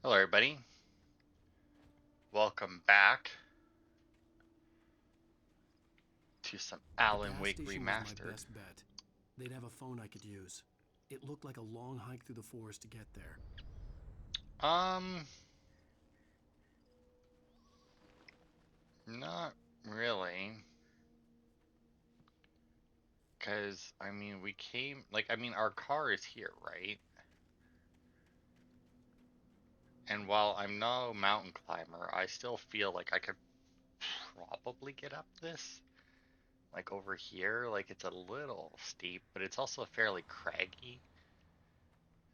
Hello, everybody. Welcome back to some The Alan gas Wake station was my Remastered. best bet. They'd have a phone I could use. It looked like a long hike through the forest to get there. Um, not really. Because, we came, our car is here, right? And while I'm no mountain climber, I still feel like I could probably get up this. Like over here, like it's a little steep, but it's also fairly craggy.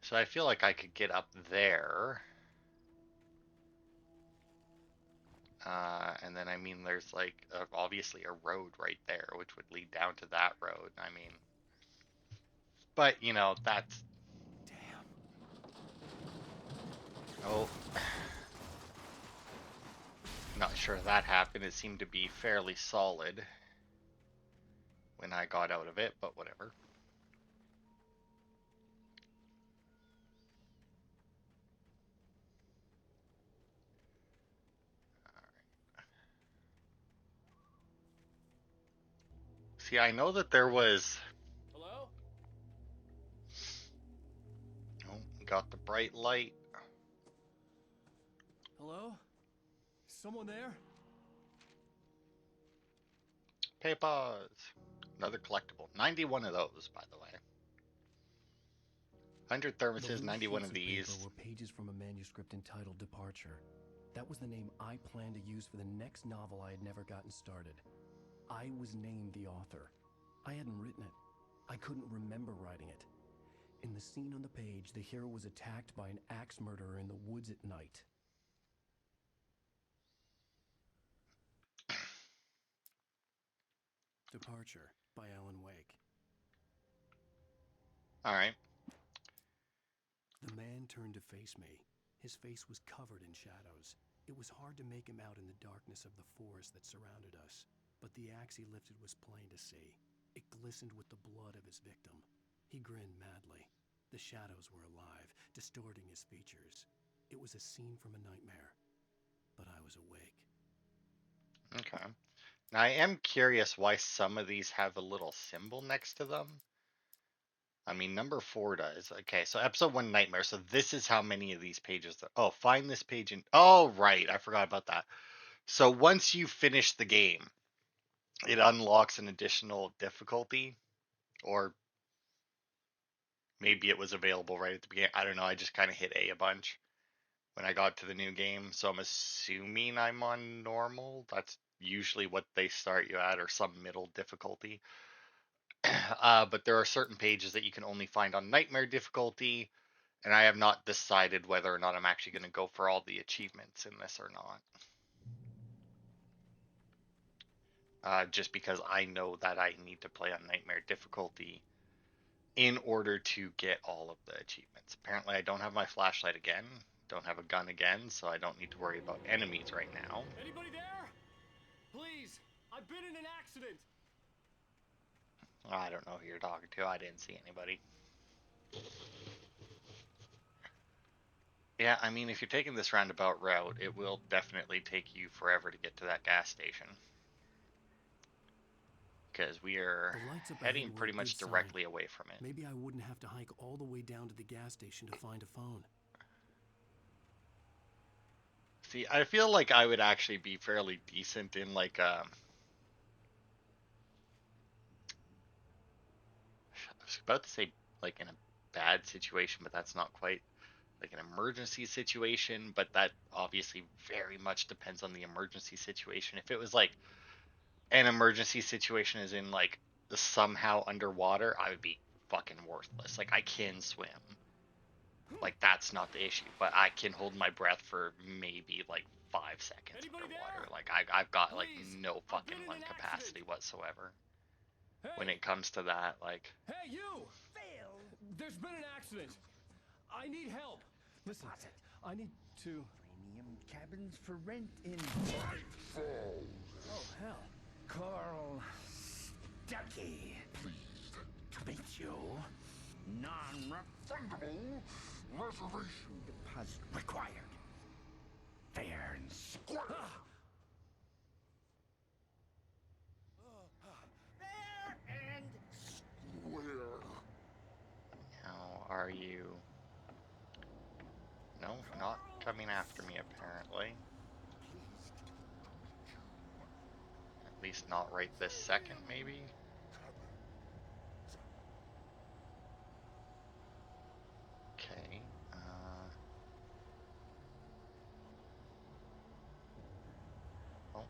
So I feel like I could get up there. And then, there's obviously a road right there, which would lead down to that road. But that's. Damn. Oh, not sure that happened. It seemed to be fairly solid when I got out of it, but whatever. See, I know that there was. Hello? Oh, got the bright light. Hello? Someone there? Papers. Another collectible. 91 of those, by the way. 100 The thermoses, loose 91 sheets of of paper these. were pages from a manuscript entitled Departure. That was the name I planned to use for the next novel I had never gotten started. I was named the author. I hadn't written it. I couldn't remember writing it. In the scene on the page, the hero was attacked by an axe murderer in the woods at night. Departure by Alan Wake. Alright. The man turned to face me. His face was covered in shadows. It was hard to make him out in the darkness of the forest that surrounded us, but the axe he lifted was plain to see. It glistened with the blood of his victim. He grinned madly. The shadows were alive, distorting his features. It was a scene from a nightmare, but I was awake. Okay. Now, I am curious why some of these have a little symbol next to them. Number 4 does. Okay, so episode 1 Nightmare. So this is how many of these pages there. Oh, find this page in. Oh, right. I forgot about that. So once you finish the game, it unlocks an additional difficulty, or maybe it was available right at the beginning. I don't know. I just kind of hit A bunch when I got to the new game. So I'm assuming I'm on normal. That's usually what they start you at, or some middle difficulty. But there are certain pages that you can only find on Nightmare difficulty, and I have not decided whether or not I'm actually going to go for all the achievements in this or not. Just because I know that I need to play on Nightmare difficulty in order to get all of the achievements. Apparently, I don't have my flashlight again, don't have a gun again, so I don't need to worry about enemies right now. Anybody there? Please, I've been in an accident. I don't know who you're talking to. I didn't see anybody. Yeah, if you're taking this roundabout route, it will definitely take you forever to get to that gas station. Because we are The lights up ahead heading were a pretty good much sign. directly away from it. Maybe I wouldn't have to hike all the way down to the gas station to find a phone. See, I feel like I would actually be fairly decent in I was about to say like in a bad situation, but that's not quite like an emergency situation, but that obviously very much depends on the emergency situation. If it was like an emergency situation is in like somehow underwater, I would be fucking worthless. Like I can swim. Like that's not the issue, but I can hold my breath for maybe like 5 seconds Anybody underwater. there? Like I've got like Please, no I've been fucking in lung an accident. capacity whatsoever when Hey, it comes to that. Like hey, you! Fail! There's been an accident. I need help. Listen, I need to. Premium cabins for rent in Oh, hell. Carl Stuckey. Pleased to meet you. Non-refundable reservation deposit required. No, not coming after me apparently. At least not right this second, maybe? Okay. Oh.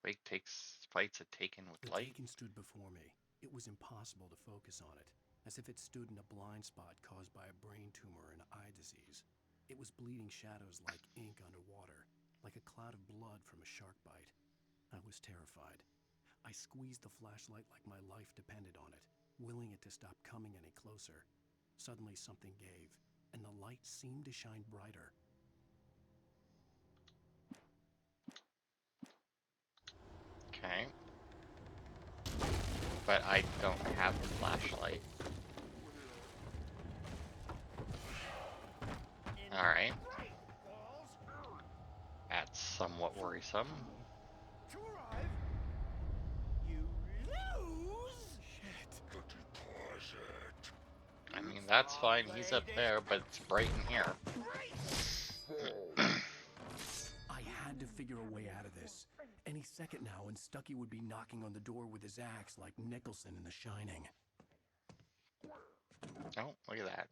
Wake takes fights a Taken with The light. Taken stood before me. It was impossible to focus on it, as if it stood in a blind spot caused by a brain tumor and eye disease. It was bleeding shadows like ink underwater, like a cloud of blood from a shark bite. I was terrified. I squeezed the flashlight like my life depended on it, willing it to stop coming any closer. Suddenly something gave, and the light seemed to shine brighter. Okay. But I don't have a flashlight. Alright. That's somewhat worrisome. To arrive, you lose. Shit. I mean, that's fine. He's up there, but it's bright in here. I had to figure a way out of this. Any second now, and Stucky would be knocking on the door with his axe like Nicholson in The Shining. Oh, look at that.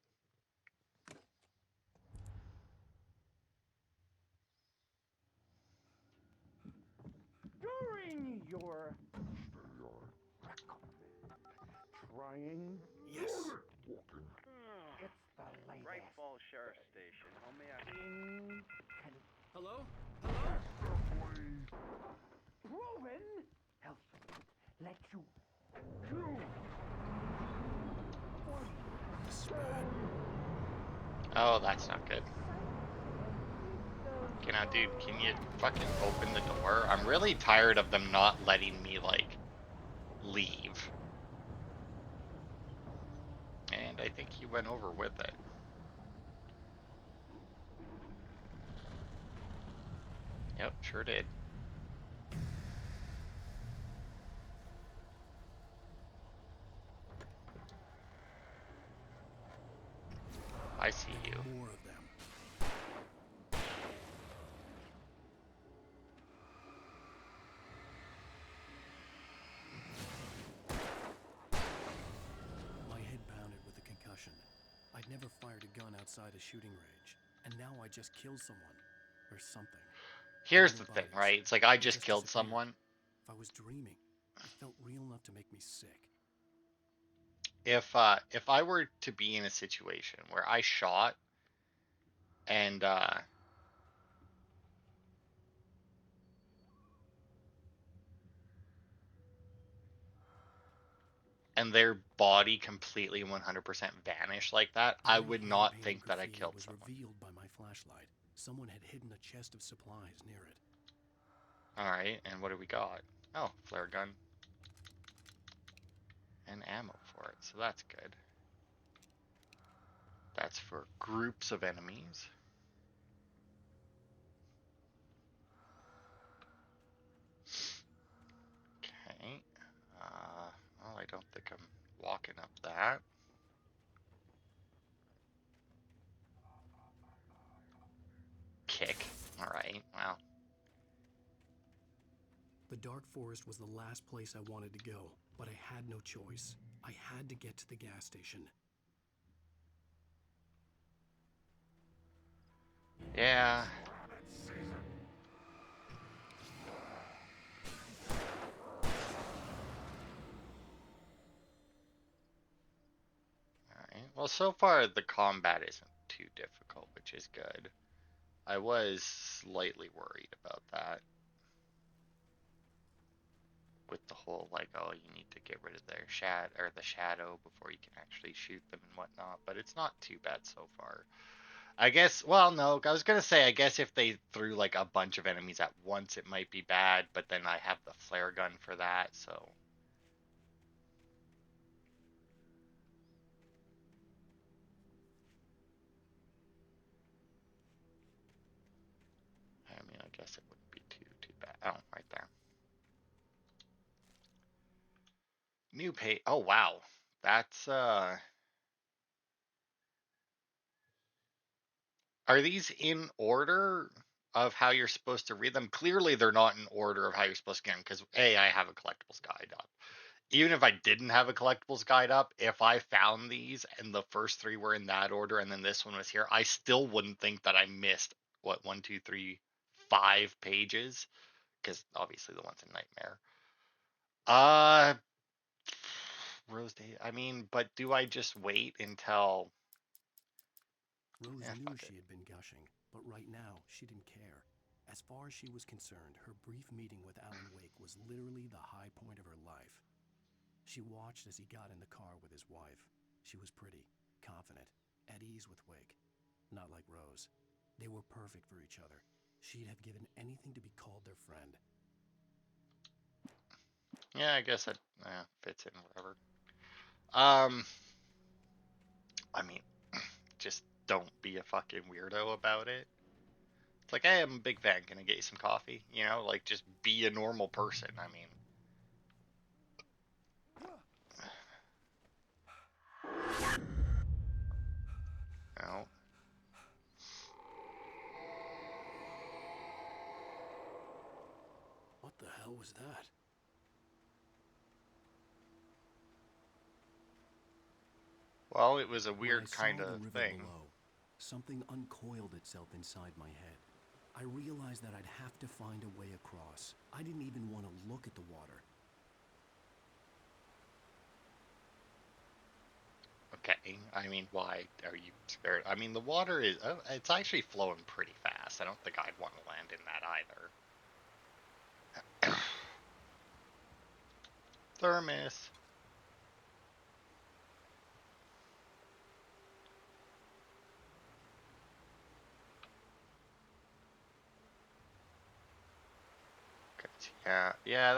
During your trying. Yes. It's the latest. Bright Falls Sheriff Station. How may I? Hello? Proven. Else let you choose. Oh, that's not good. Okay, now, dude, can you fucking open the door? I'm really tired of them not letting me, like, leave. And I think he went over with it. Yep, sure did. I see you. More of them. My head pounded with a concussion. I'd never fired a gun outside a shooting range, and now I just killed someone. Or something. Here's the thing, right? It's like I It just killed disappeared. someone. If I was dreaming, it felt real enough to make me sick. If I were to be in a situation where I shot and their body completely 100% vanished like that, I Every would not hand-painted think that I graffiti killed was someone. revealed by my flashlight. Someone had hidden a chest of supplies near it. Alright, and what do we got? Oh, flare gun. And ammo for it, so that's good. That's for groups of enemies. Okay. Well, I don't think I'm walking up that. Kick. Alright, well. The dark forest was the last place I wanted to go, but I had no choice. I had to get to the gas station. Yeah. Alright. Well, so far the combat isn't too difficult, which is good. I was slightly worried about that. With the whole like, oh, you need to get rid of their the shadow before you can actually shoot them and whatnot, but it's not too bad so far. I guess, well, no, I was gonna say, I guess if they threw like a bunch of enemies at once, it might be bad, but then I have the flare gun for that, so. I mean, I guess it wouldn't be too bad. Oh, right there. New pay. Oh, wow. That's Are these in order of how you're supposed to read them? Clearly, they're not in order of how you're supposed to get them because A, I have a collectibles guide up. Even if I didn't have a collectibles guide up, if I found these and the first three were in that order and then this one was here, I still wouldn't think that I missed what 1, 2, 3, 5 pages because obviously the one's in Nightmare. Uh, Rose Day. I mean, but do I just wait until? Rose Yeah, knew fuck it. she had been gushing, but right now she didn't care. As far as she was concerned, her brief meeting with Alan Wake was literally the high point of her life. She watched as he got in the car with his wife. She was pretty, confident, at ease with Wake. Not like Rose. They were perfect for each other. She'd have given anything to be called their friend. Yeah, I guess that fits in whatever. Um, I mean, just don't be a fucking weirdo about it. It's like, hey, I'm a big fan. Can I get you some coffee? You know, like just be a normal person. I mean, you know. What the hell was that? Well, it was a When I weird saw kind the of river thing. below, something uncoiled itself inside my head. I realized that I'd have to find a way across. I didn't even want to look at the water. Okay, I mean, why are you scared? I mean, the water is, it's actually flowing pretty fast. I don't think I'd want to land in that either. Thermos. Yeah, yeah,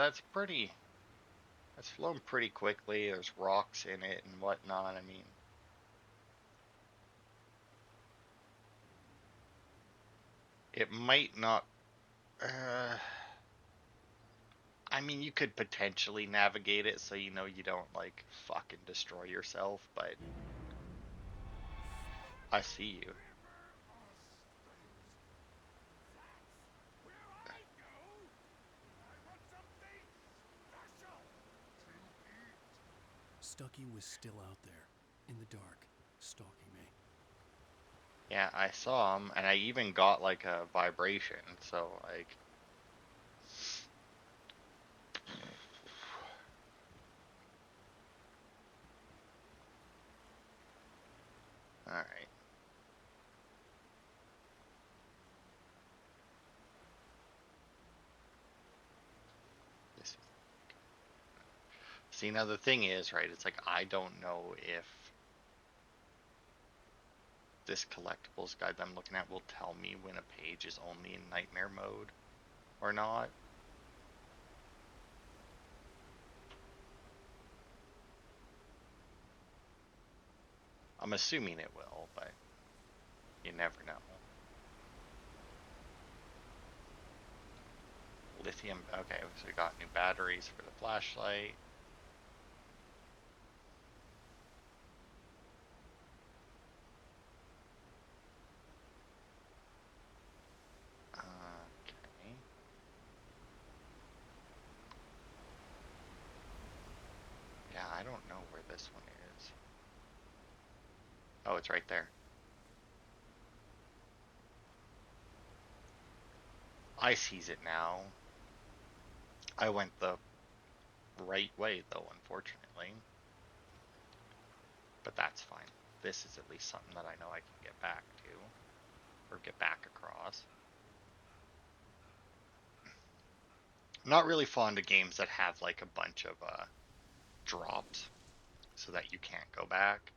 that's flowing pretty quickly. There's rocks in it and whatnot. I mean, it might not. Uh, I mean, you could potentially navigate it so you know you don't like fucking destroy yourself, but I see you. Stucky was still out there, in the dark, stalking me. Yeah, I saw him, and I even got like a vibration. So like, all right. This is, see, now the thing is, right? It's like I don't know if this collectibles guide that I'm looking at will tell me when a page is only in nightmare mode or not. I'm assuming it will, but you never know. Lithium. Okay, so we got new batteries for the flashlight. Okay. Yeah, I don't know where this one is. Oh, it's right there. I sees it now. I went the right way though, unfortunately. But that's fine. This is at least something that I know I can get back to. Or get back across. Not really fond of games that have like a bunch of drops so that you can't go back.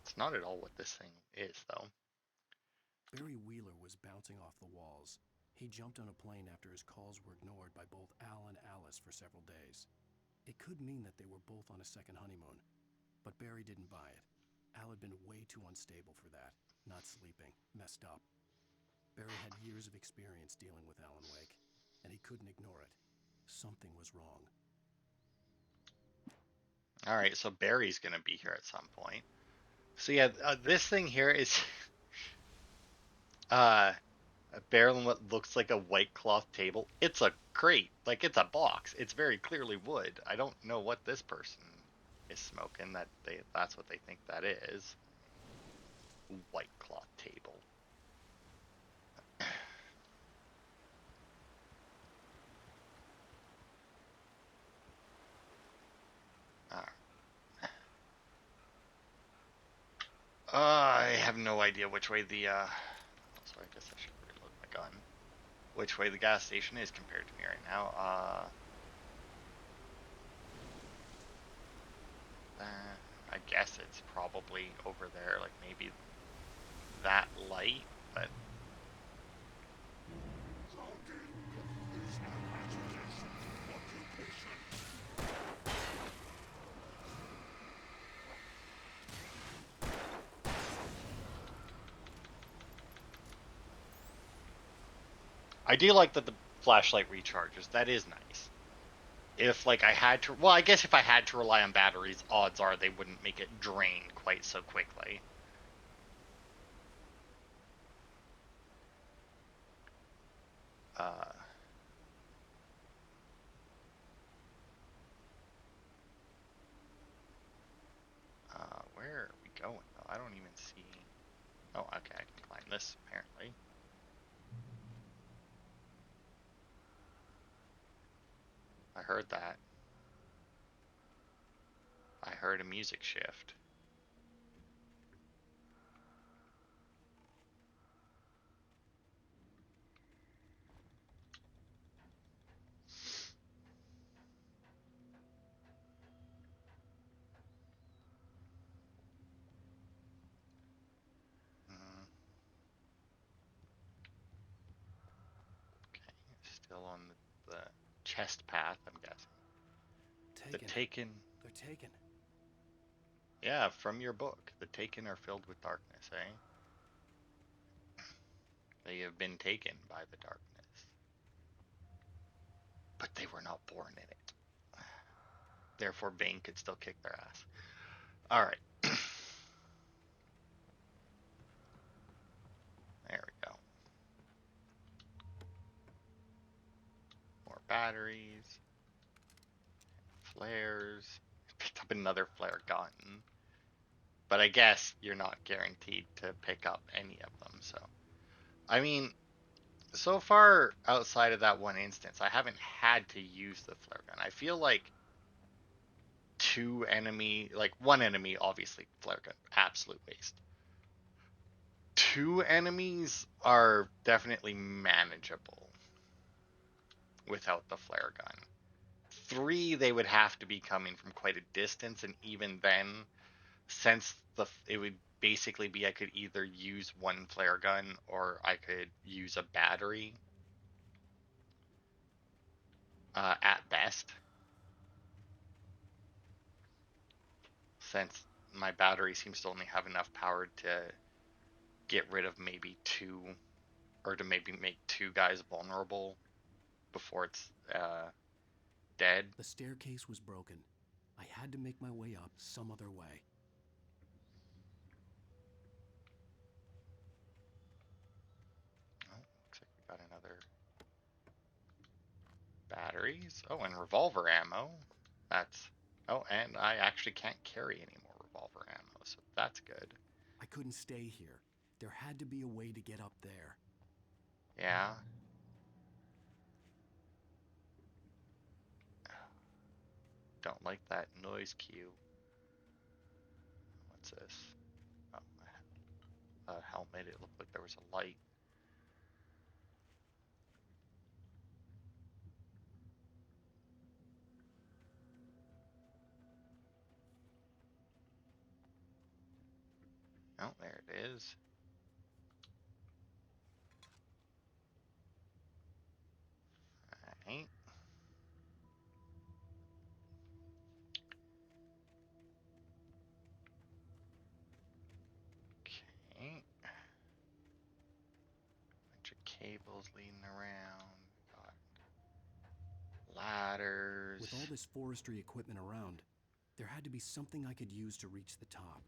It's not at all what this thing is though. Barry Wheeler was bouncing off the walls. He jumped on a plane after his calls were ignored by both Al and Alice for several days. It could mean that they were both on a second honeymoon, but Barry didn't buy it. Al had been way too unstable for that, not sleeping, messed up. Barry had years of experience dealing with Alan Wake, and he couldn't ignore it. Something was wrong. Alright, so Barry's gonna be here at some point. So yeah, this thing here is uh, a barrel in what looks like a white cloth table. It's a crate, like it's a box. It's very clearly wood. I don't know what this person is smoking. That's what they think that is. White cloth table. Uh, I have no idea which way the so I guess I should reload my gun. Which way the gas station is compared to me right now. I guess it's probably over there, like maybe that light, but I do like that the flashlight recharges. That is nice. If like I had to, well, I guess if I had to rely on batteries, odds are they wouldn't make it drain quite so quickly. Uh, where are we going though? I don't even see. Oh, okay, I can climb this apparently. I heard that. I heard a music shift. Mm, okay, still on the chest path, I'm guessing. The Taken. Taken. They're taken. Yeah, from your book. The Taken are filled with darkness, eh? They have been taken by the darkness. But they were not born in it. Therefore, Bane could still kick their ass. Alright. There we go. More batteries. Flares. Picked up another flare gun. But I guess you're not guaranteed to pick up any of them, so. I mean, so far outside of that one instance, I haven't had to use the flare gun. I feel like one enemy, obviously, flare gun, absolute waste. Two enemies are definitely manageable without the flare gun. Three, they would have to be coming from quite a distance, and even then, since it would basically be I could either use one flare gun or I could use a battery at best, since my battery seems to only have enough power to get rid of maybe two, or to maybe make two guys vulnerable before it's dead. The staircase was broken. I had to make my way up some other way. Oh, looks like we got another batteries. Oh, and revolver ammo. That's oh, and I actually can't carry any more revolver ammo, so that's good. I couldn't stay here. There had to be a way to get up there. Yeah. Don't like that noise cue. What's this? Oh, a helmet. It looked like there was a light. Oh, there it is. Alright. Okay. Bunch of cables leading around. Got ladders. With all this forestry equipment around, there had to be something I could use to reach the top.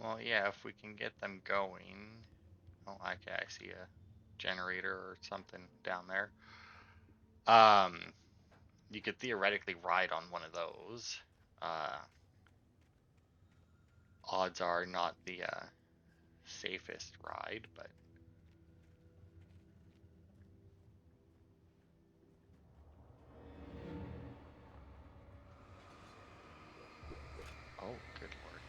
Well, yeah, if we can get them going. Oh, okay, I see a generator or something down there. Um, you could theoretically ride on one of those. Uh, odds are not the safest ride, but oh, good lord.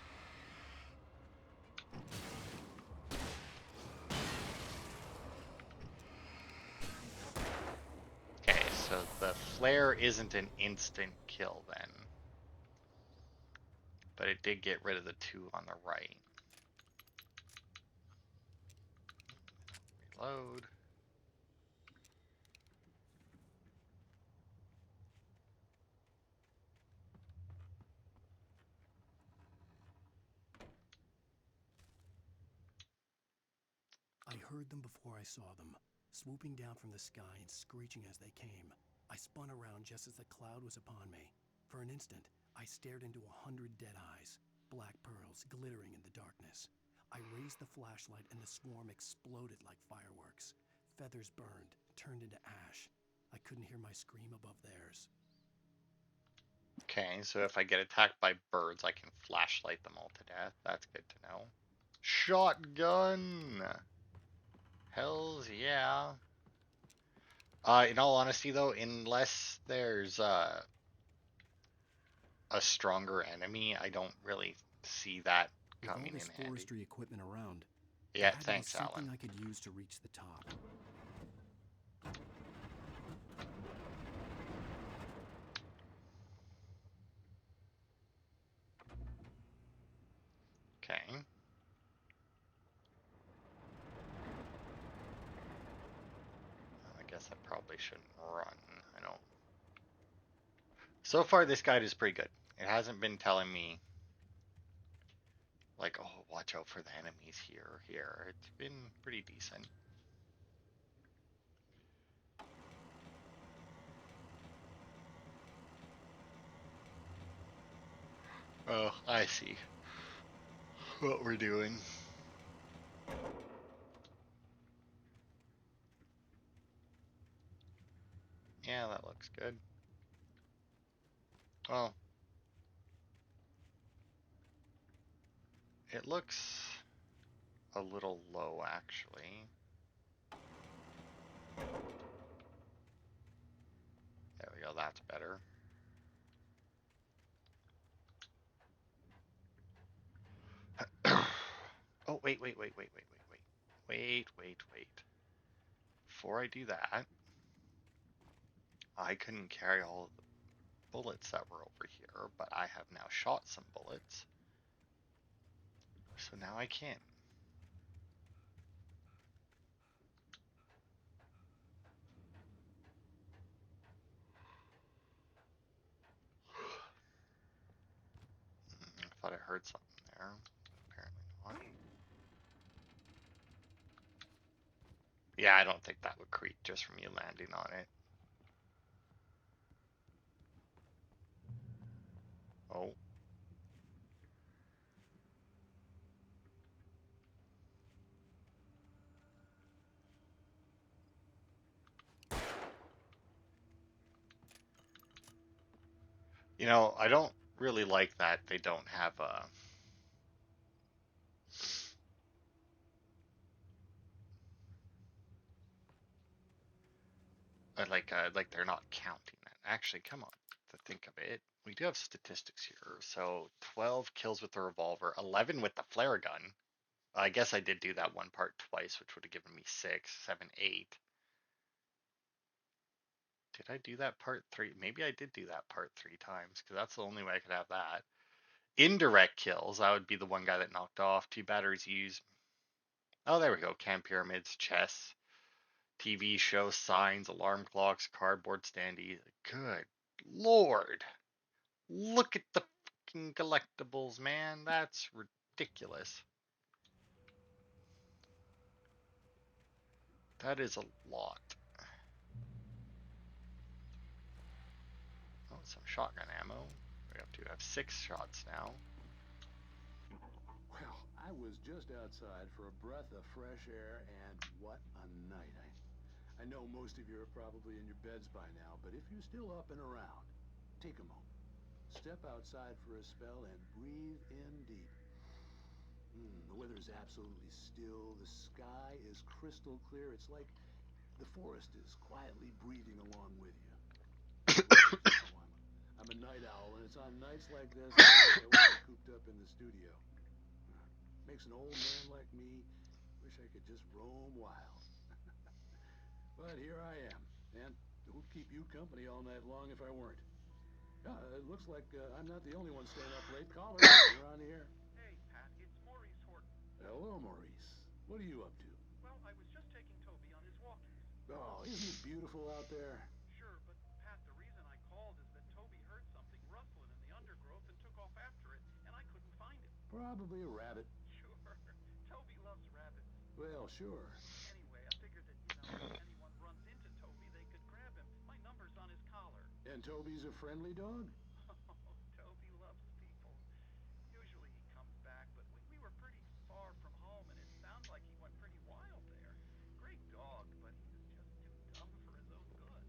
Okay, so the flare isn't an instant kill then, but it did get rid of the two on the right. Reload. I heard them before I saw them, swooping down from the sky and screeching as they came. I spun around just as the cloud was upon me. For an instant, I stared into 100 dead eyes, black pearls glittering in the darkness. I raised the flashlight and the swarm exploded like fireworks. Feathers burned, turned into ash. I couldn't hear my scream above theirs. Okay, so if I get attacked by birds, I can flashlight them all to death. That's good to know. Shotgun! Hells yeah. In all honesty, though, unless there's a stronger enemy, I don't really see that With all coming this in handy. forestry equipment around, there Yeah, had to be thanks, something Alan. I could use to reach the top. Okay. I guess I probably shouldn't run. I don't. So far, this guide is pretty good. It hasn't been telling me, like, oh, watch out for the enemies here or here. It's been pretty decent. Oh, I see what we're doing. Yeah, that looks good. Well, it looks a little low, actually. There we go, that's better. Oh, wait. Before I do that, I couldn't carry all of the bullets that were over here, but I have now shot some bullets. So now I can. I thought I heard something there. Apparently not. Yeah, I don't think that would creep just from you landing on it. Oh. You know, I don't really like that they don't have like they're not counting that. Actually, come on, to think of it, we do have statistics here. So 12 kills with the revolver, 11 with the flare gun. I guess I did do that one part twice, which would have given me 6, 7, 8. Did I do that part 3? Maybe I did do that part 3 times, because that's the only way I could have that. Indirect kills, that would be the one guy that knocked off. 2 batteries used. Oh, there we go. Camp pyramids, chess, TV show, signs, alarm clocks, cardboard standee. Good lord. Look at the fucking collectibles, man. That's ridiculous. That is a lot. Oh, some shotgun ammo. We have to have 6 shots now. Well, I was just outside for a breath of fresh air, and what a night. I know most of you are probably in your beds by now, but if you're still up and around, take a moment. Step outside for a spell and breathe in deep. The weather is absolutely still. The sky is crystal clear. It's like the forest is quietly breathing along with you. I'm a night owl, and it's on nights like this I wish I wasn't cooped up in the studio. Makes an old man like me wish I could just roam wild. But here I am, and who'd keep you company all night long if I weren't? It looks like I'm not the only one staying up late. Caller, you're on the air. Hey, Pat, it's Maurice Horton. Hello, Maurice. What are you up to? Well, I was just taking Toby on his walkies. Oh, isn't it beautiful out there? Sure, but Pat, the reason I called is that Toby heard something rustling in the undergrowth and took off after it, and I couldn't find it. Probably a rabbit. Sure, Toby loves rabbits. Well, sure. Anyway, I figured that, if anyone runs into Toby, they could grab him. My number's on his collar. And Toby's a friendly dog? Oh, Toby loves people. Usually he comes back, but we were pretty far from home, and it sounds like he went pretty wild there. Great dog, but he was just too dumb for his own good.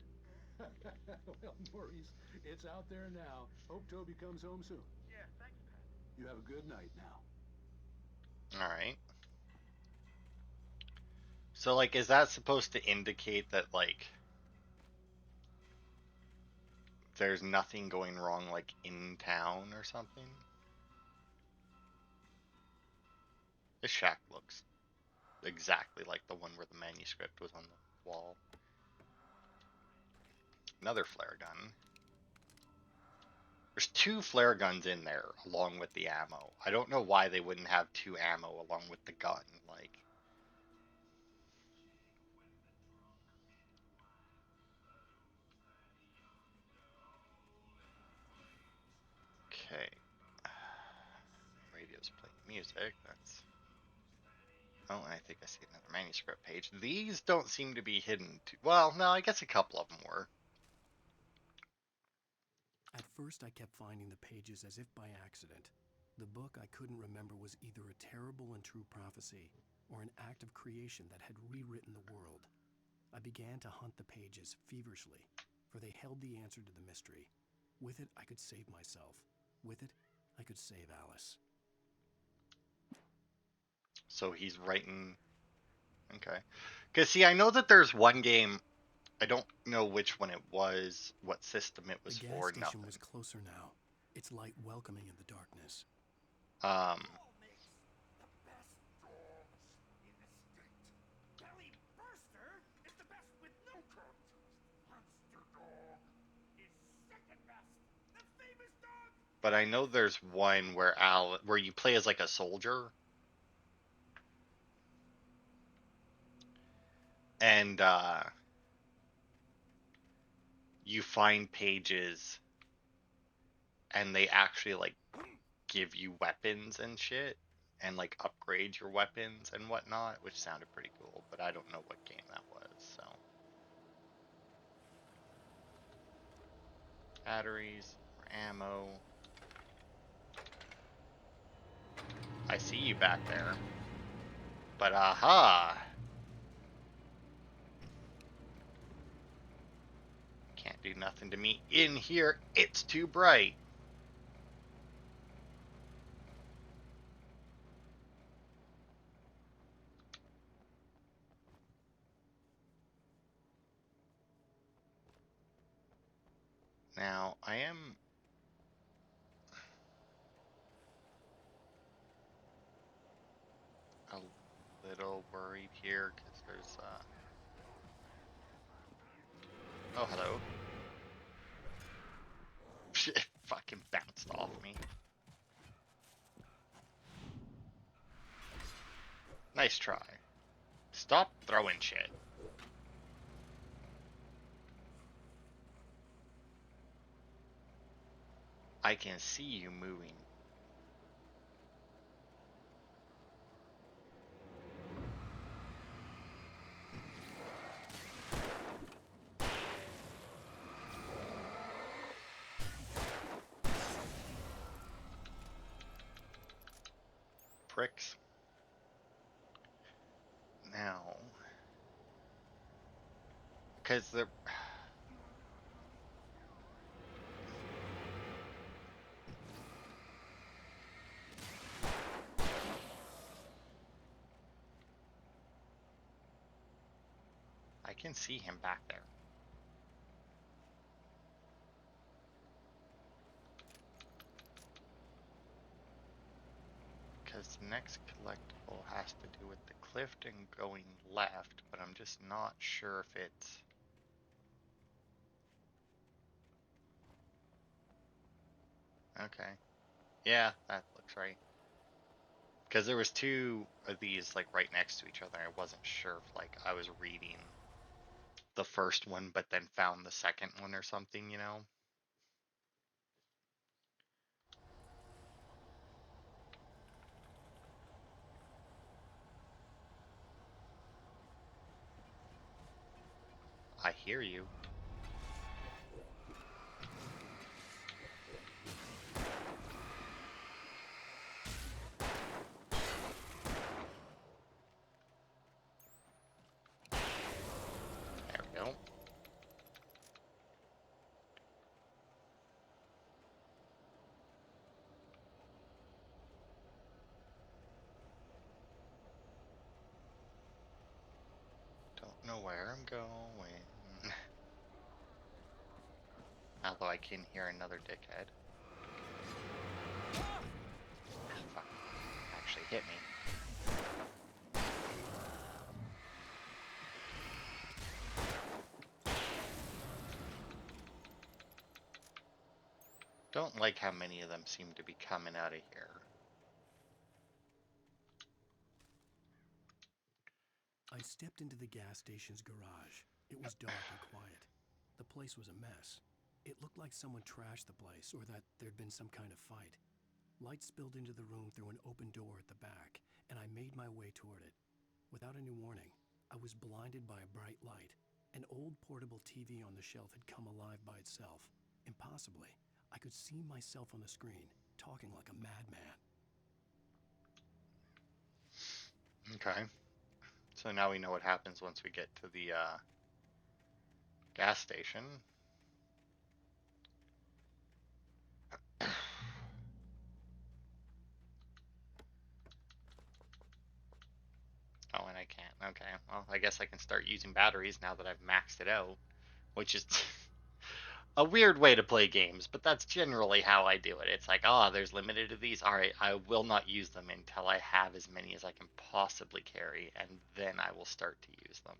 Well, Maurice, it's out there now. Hope Toby comes home soon. Yeah, thanks, Pat. You have a good night now. All right. So, like, is that supposed to indicate that, like, there's nothing going wrong, like, in town or something? This shack looks exactly like the one where the manuscript was on the wall. Another flare gun. There's 2 flare guns in there along with the ammo. I don't know why they wouldn't have 2 ammo along with the gun. Like, okay. Radio's playing music. That's. Oh, I think I see another manuscript page. These don't seem to be hidden. Well, no, I guess a couple of them were. At first, I kept finding the pages as if by accident. The book I couldn't remember was either a terrible and true prophecy or an act of creation that had rewritten the world. I began to hunt the pages feverishly, for they held the answer to the mystery. With it, I could save myself. With it, I could save Alice. So he's writing. Okay. Because, see, I know that there's one game. I don't know which one it was, what system it was The gas for, station nothing. was closer now, its light welcoming in the darkness. Makes the best dogs in the state. Belly Burster is the best with no coat. Monster Dog is second best. The famous dog. But I know there's one where you play as like a soldier, and you find pages, and they actually like give you weapons and shit, and like upgrade your weapons and whatnot, which sounded pretty cool. But I don't know what game that was. So batteries, ammo. I see you back there. But aha! Can't do nothing to me in here. It's too bright. Now, I am a little worried here because there's oh, hello. Shit fucking bounced off me. Nice try. Stop throwing shit. I can see you moving. Pricks. Now, because the I can see him back there. Because the next collectible has to do with the cliff and going left, but I'm just not sure if it's... Okay. Yeah, that looks right. Because there was two of these like right next to each other. I wasn't sure if like I was reading the first one but then found the second one or something, you know? I hear you. There we go. Don't know where I'm going. Although I can hear another dickhead. Ah, fuck. Actually hit me. Don't like how many of them seem to be coming out of here. I stepped into the gas station's garage. It was dark and quiet. The place was a mess. It looked like someone trashed the place or that there'd been some kind of fight. Light spilled into the room through an open door at the back, and I made my way toward it. Without any warning, I was blinded by a bright light. An old portable TV on the shelf had come alive by itself. Impossibly, I could see myself on the screen, talking like a madman. Okay. So now we know what happens once we get to the gas station. Oh, and I can't. Okay. Well, I guess I can start using batteries now that I've maxed it out, which is a weird way to play games, but that's generally how I do it. It's like, oh, there's limited to these. All right, I will not use them until I have as many as I can possibly carry, and then I will start to use them.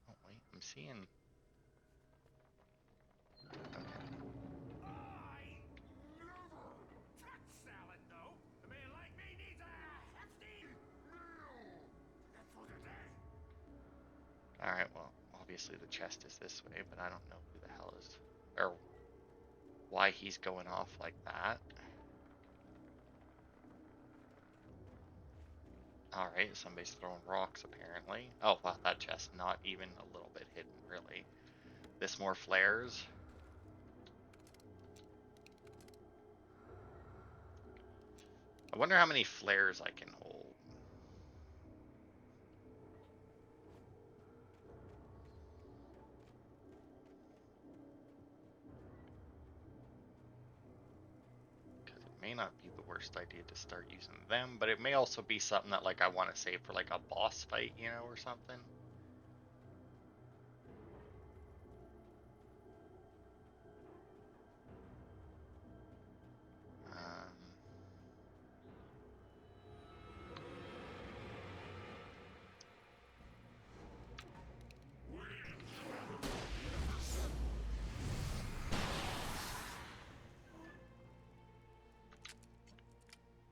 Oh, wait, I'm seeing... Okay. I never. Tax salad, though. A man like me needs a hefty meal. That's for today. Alright, well, obviously the chest is this way, but I don't know who the hell is... or why he's going off like that. Alright, somebody's throwing rocks, apparently. Oh, wow, that chest not even a little bit hidden, really. This more flares. I wonder how many flares I can hold. Because it may not be the worst idea to start using them, but it may also be something that like I want to save for like a boss fight, you know, or something. Um,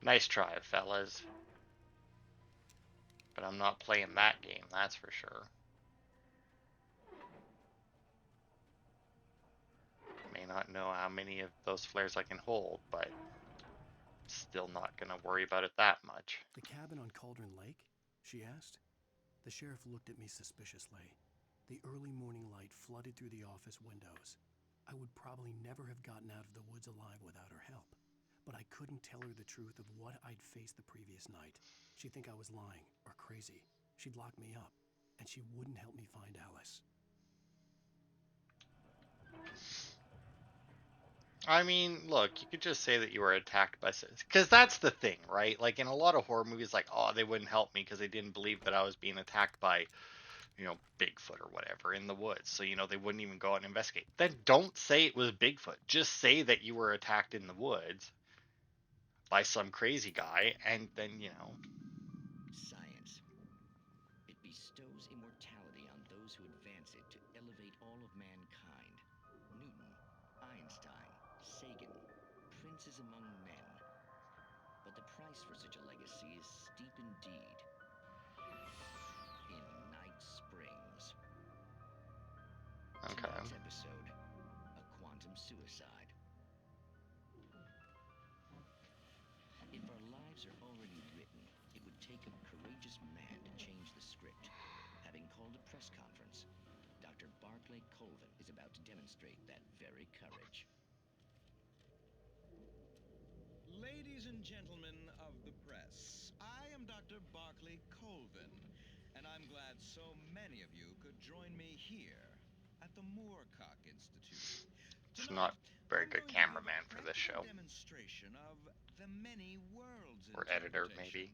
nice try, fellas. But I'm not playing that game, that's for sure. May not know how many of those flares I can hold, but still not gonna worry about it that much. The cabin on Cauldron Lake? She asked. The sheriff looked at me suspiciously. The early morning light flooded through the office windows. I would probably never have gotten out of the woods alive without her help. but I couldn't tell her the truth of what I'd faced the previous night. She'd think I was lying or crazy. She'd lock me up, and she wouldn't help me find Alice. I mean, look, you could just say that you were attacked by, because that's the thing, right? Like in a lot of horror movies, like, oh, they wouldn't help me because they didn't believe that I was being attacked by, Bigfoot or whatever in the woods. So, they wouldn't even go out and investigate. Then don't say it was Bigfoot. Just say that you were attacked in the woods by some crazy guy, and then, Science. It bestows immortality on those who advance it to elevate all of mankind. Newton, Einstein, Sagan, princes among men. But the price for such a legacy is steep indeed. In Night Springs. okay. Tonight's episode, a quantum suicide. If our lives are already written, it would take a courageous man to change the script. Having called a press conference, Dr. Barclay Colvin is about to demonstrate that very courage. Ladies and gentlemen of the press, I am Dr. Barclay Colvin, and I'm glad so many of you could join me here at the Moorcock Institute. It's Tonight, not very I'm good going to give a cameraman for this practical show. demonstration of the many worlds Or editor, interpretation. maybe.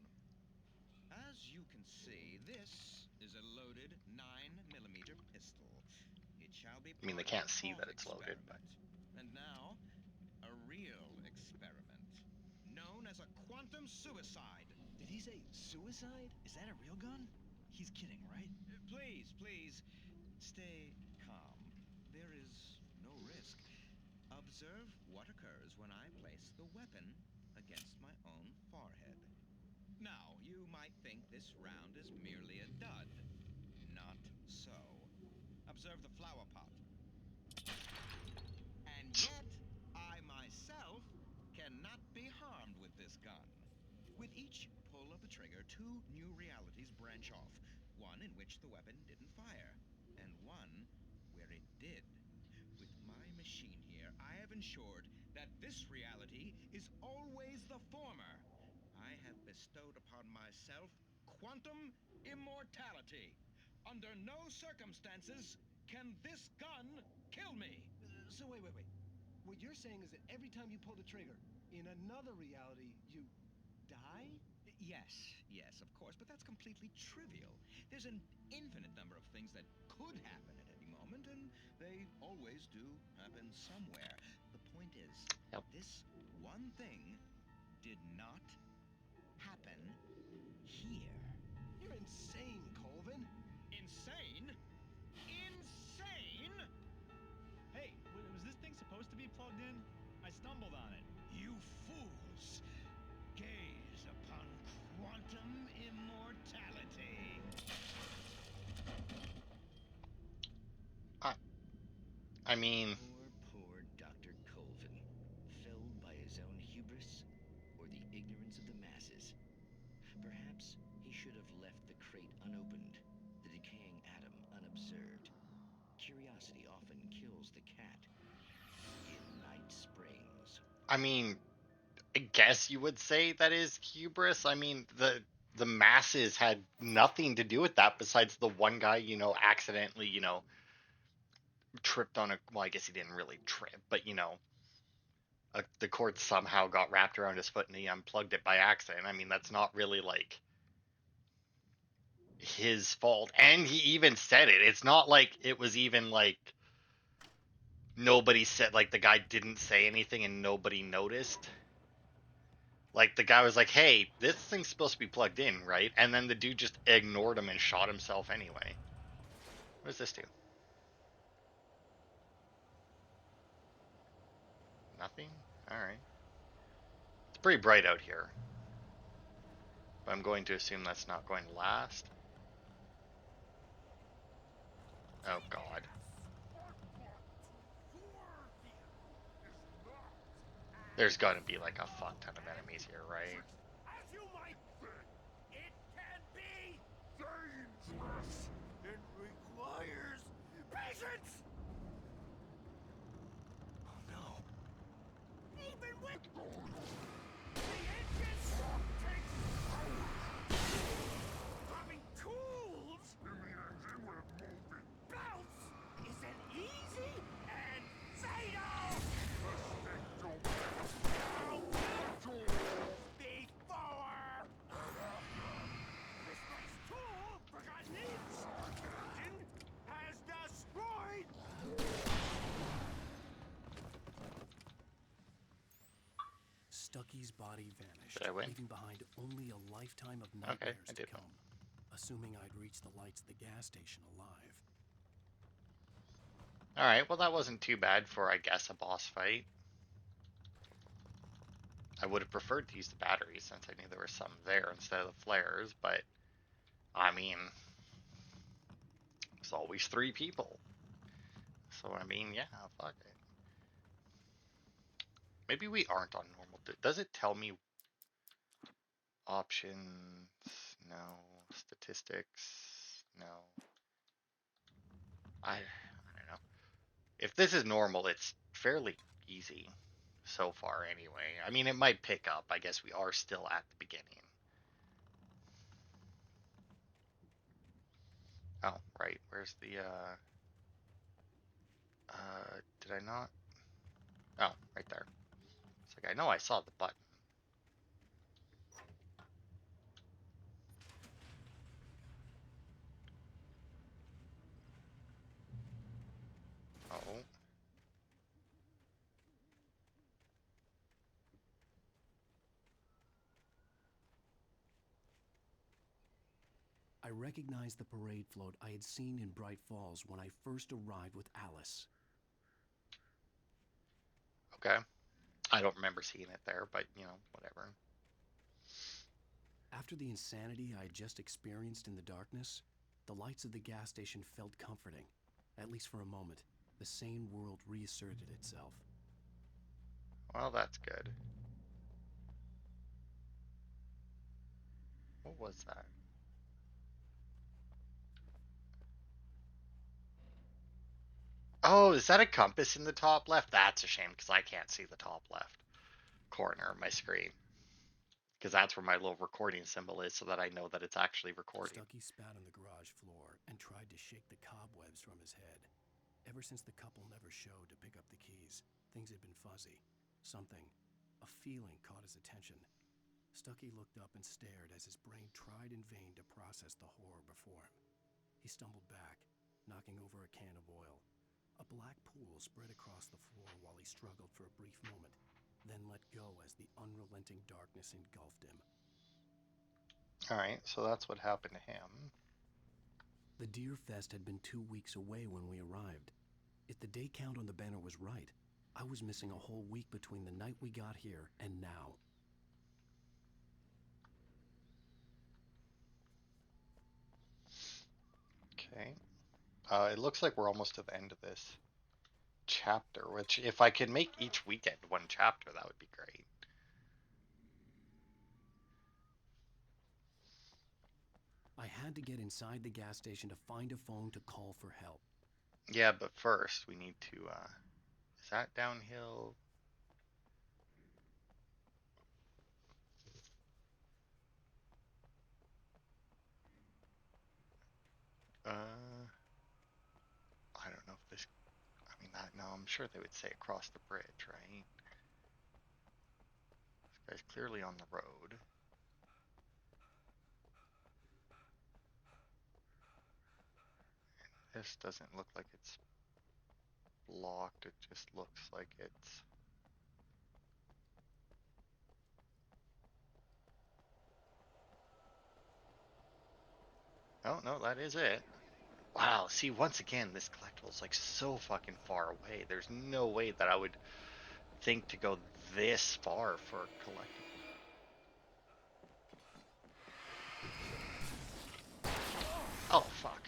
As you can see, this is a loaded 9mm pistol. It shall be I mean, they part of can't a see thought that it's loaded, but... experiment. And now, a real experiment, known as a quantum suicide. Did he say suicide? Is that a real gun? He's kidding, right? Please, stay calm. There is no risk. Observe what occurs when I place the weapon against my own forehead. Now, you might think this round is merely a dud. Not so. Observe the flower pot. And yet, I myself cannot be harmed with this gun. With each pull of the trigger, two new realities branch off. One in which the weapon didn't fire, and one where it did. With my machine here, I have ensured that this reality is always the former. I have bestowed upon myself quantum immortality. Under no circumstances can this gun kill me. So wait. What you're saying is that every time you pull the trigger, in another reality, you die? Yes, of course, but that's completely trivial. There's an infinite number of things that could happen at any moment, and they always do happen somewhere. The point is, Yep. this one thing did not happen here. You're insane, Colvin. Insane? Insane? Hey, was this thing supposed to be plugged in? I stumbled on it. You fools! Gaze upon quantum immortality. I mean... Poor Dr. Colvin, felled by his own hubris or the ignorance of the masses. Perhaps he should have left the crate unopened, the decaying atom unobserved. Curiosity often kills the cat. In Night Springs. I mean, I guess you would say that is hubris. I mean, the masses had nothing to do with that besides the one guy, accidentally, tripped on a... Well, I guess he didn't really trip, but, the cord somehow got wrapped around his foot and he unplugged it by accident. I mean, that's not really, like, his fault. And he even said it. It's not like it was even, like, nobody said... Like, the guy didn't say anything and nobody noticed. Like, the guy was like, hey, this thing's supposed to be plugged in, right? And then the dude just ignored him and shot himself anyway. What does this do? Nothing? Alright. It's pretty bright out here. But I'm going to assume that's not going to last. Oh, God. There's gotta be, like, a fuck ton of enemies here, right? As you might think, it can be dangerous. It requires patience. Oh no. Even with Stucky's body vanished, Did I win? leaving behind only a lifetime of Okay, nightmares I to did win. come. Assuming I'd reached the lights of the gas station alive. Alright, well that wasn't too bad for, I guess, a boss fight. I would have preferred to use the batteries since I knew there were some there instead of the flares, but I mean, there's always 3 people. So I mean, yeah, fuck it. Maybe we aren't on normal. Does it tell me options? No. Statistics? No. I don't know. If this is normal, it's fairly easy so far anyway. I mean, it might pick up. I guess we are still at the beginning. Oh, right. Where's the did I not? Oh, right there. It's like I know I saw the button. Oh. I recognized the parade float I had seen in Bright Falls when I first arrived with Alice. Okay. I don't remember seeing it there, but you know, whatever. After the insanity I had just experienced in the darkness, the lights of the gas station felt comforting. At least for a moment, the sane world reasserted itself. Well, that's good. What was that? Oh, is that a compass in the top left? That's a shame because I can't see the top left corner of my screen. Because that's where my little recording symbol is so that I know that it's actually recording. Stucky spat on the garage floor and tried to shake the cobwebs from his head. Ever since the couple never showed to pick up the keys, things had been fuzzy. Something, a feeling caught his attention. Stucky looked up and stared as his brain tried in vain to process the horror before him. He stumbled back, knocking over a can of oil. A black pool spread across the floor while he struggled for a brief moment, then let go as the unrelenting darkness engulfed him. Alright, so that's what happened to him. The Deer Fest had been 2 weeks away when we arrived. If the day count on the banner was right, I was missing a whole week between the night we got here and now. Okay. It looks like we're almost to the end of this chapter, which if I could make each weekend one chapter, that would be great. I had to get inside the gas station to find a phone to call for help. Yeah, but first we need to, is that downhill? I don't know if this, I mean, no, I'm sure they would say across the bridge, right? This guy's clearly on the road. This doesn't look like it's blocked, it just looks like it's... Oh, no, that is it. Wow, see, once again, this collectible is like so fucking far away. There's no way that I would think to go this far for a collectible. Oh, fuck.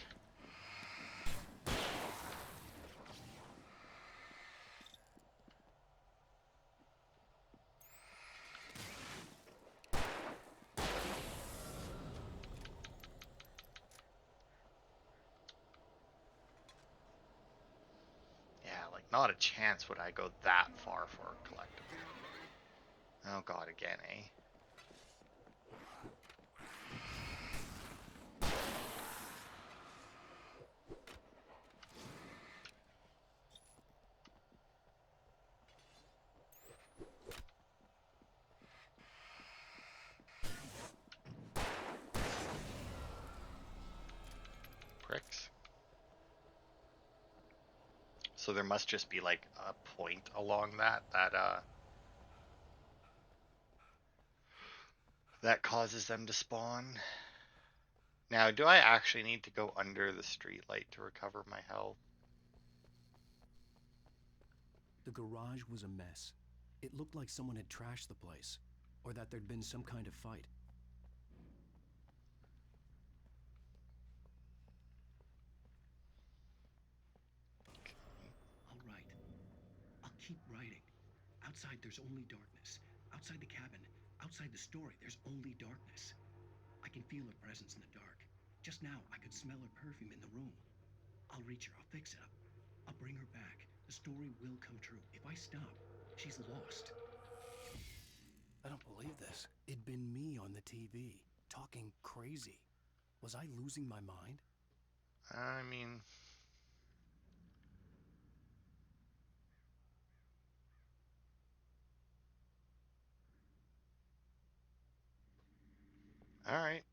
Yeah, like, not a chance would I go that far for a collectible. Oh god, again, eh? Pricks. So there must just be, like, a point along that, that causes them to spawn. Now, do I actually need to go under the streetlight to recover my health? The garage was a mess. It looked like someone had trashed the place, or that there'd been some kind of fight. All right. I'll keep writing. Outside, there's only darkness. Outside the cabin, outside the story, there's only darkness. I can feel her presence in the dark. Just now, I could smell her perfume in the room. I'll reach her. I'll fix it up. I'll bring her back. The story will come true. If I stop, she's lost. I don't believe this. It'd been me on the TV, talking crazy. Was I losing my mind? I mean, all right.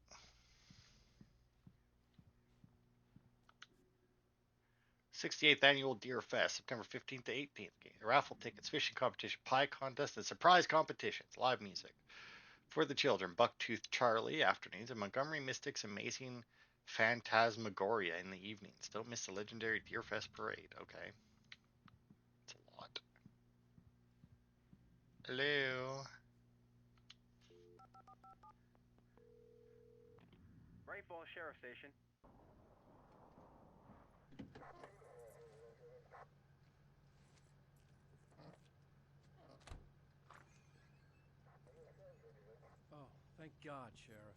68th Annual Deer Fest, September 15th to 18th. Raffle tickets, fishing competition, pie contest, and surprise competitions. Live music for the children. Bucktooth Charlie afternoons and Montgomery Mystics Amazing Phantasmagoria in the evenings. Don't miss the legendary Deer Fest parade. Okay. It's a lot. Hello. Bright Falls Sheriff Station. Oh, thank God, Sheriff.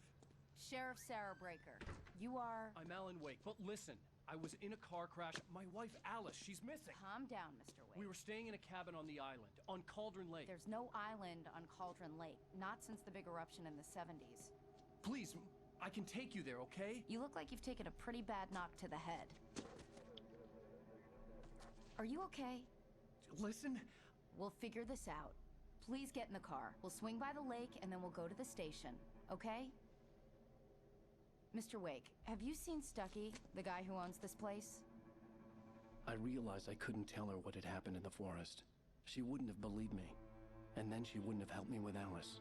Sheriff Sarah Breaker. You are... I'm Alan Wake, but listen, I was in a car crash. My wife, Alice, she's missing. Calm down, Mr. Wake. We were staying in a cabin on the island, on Cauldron Lake. There's no island on Cauldron Lake, not since the big eruption in the 70s. Please, I can take you there, okay? You look like you've taken a pretty bad knock to the head. Are you okay? Listen. We'll figure this out. Please get in the car. We'll swing by the lake and then we'll go to the station, okay? Mr. Wake, have you seen Stucky, the guy who owns this place? I realized I couldn't tell her what had happened in the forest. She wouldn't have believed me. And then she wouldn't have helped me with Alice.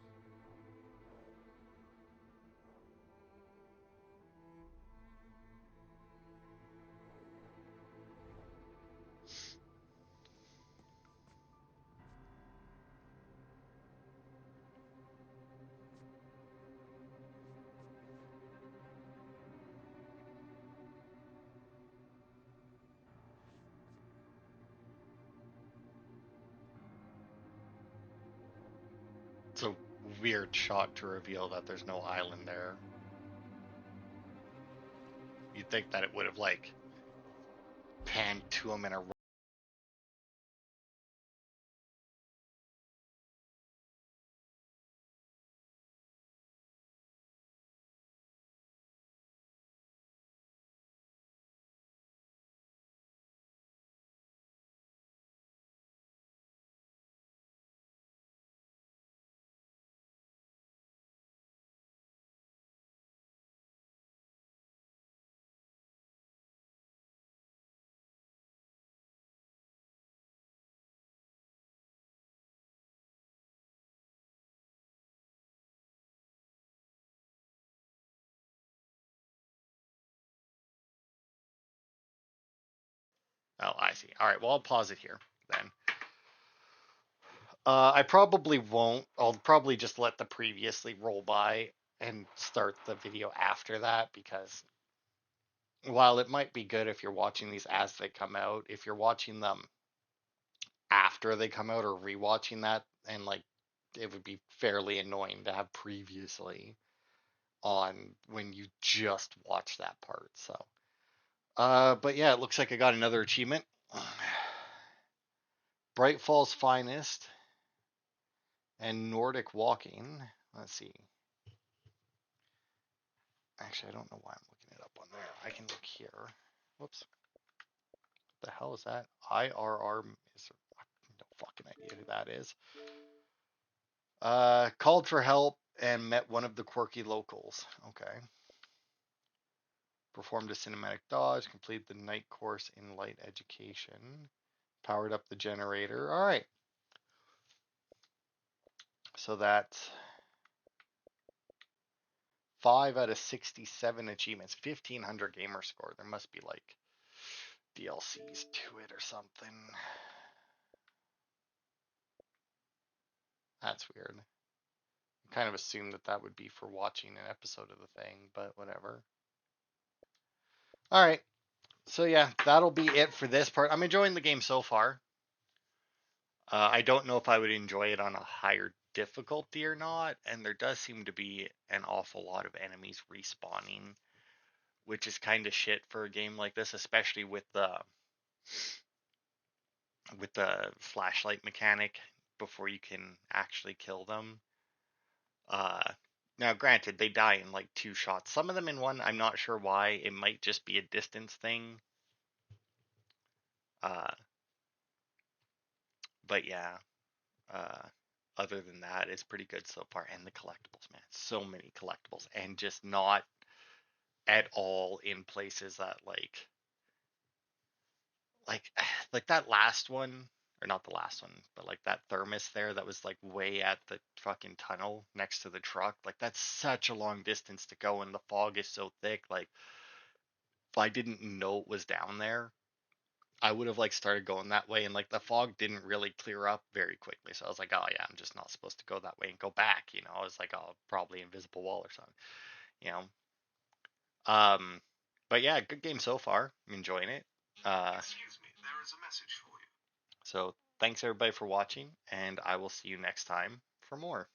It's a weird shot to reveal that there's no island there. You'd think that it would have, like, panned to him in a Oh, I see. All right, well, I'll pause it here then. I probably won't. I'll probably just let the previously roll by and start the video after that because while it might be good if you're watching these as they come out, if you're watching them after they come out or rewatching that, and like it would be fairly annoying to have previously on when you just watch that part. So, but yeah, it looks like I got another achievement. Bright Falls Finest and Nordic Walking. Let's see. Actually, I don't know why I'm looking it up on there. I can look here. Whoops. What the hell is that? IRR is no fucking idea who that is. Called for help and met one of the quirky locals. Okay. Performed a cinematic dodge, completed the night course in light education, powered up the generator. All right. So that's 5 out of 67 achievements, 1500 gamer score. There must be like DLCs to it or something. That's weird. I kind of assumed that that would be for watching an episode of the thing, but whatever. All right. So yeah, that'll be it for this part. I'm enjoying the game so far. I don't know if I would enjoy it on a higher difficulty or not, and there does seem to be an awful lot of enemies respawning, which is kind of shit for a game like this, especially with the flashlight mechanic before you can actually kill them. Uh, Now, granted, they die in like 2 shots. Some of them in one. I'm not sure why. It might just be a distance thing. Uh, but yeah. Uh, Other than that, it's pretty good so far. And the collectibles, man, so many collectibles, and just not at all in places that like like that last one, or not the last one, but like that thermos there that was like way at the fucking tunnel next to the truck. Like that's such a long distance to go, and the fog is so thick. Like if I didn't know it was down there, I would have like started going that way, and like the fog didn't really clear up very quickly. So I was like, oh yeah, I'm just not supposed to go that way and go back. I was like, oh, probably invisible wall or something. You know. Um, but yeah, good game so far. I'm enjoying it. Excuse me, there is a message for you. So thanks everybody for watching, and I will see you next time for more.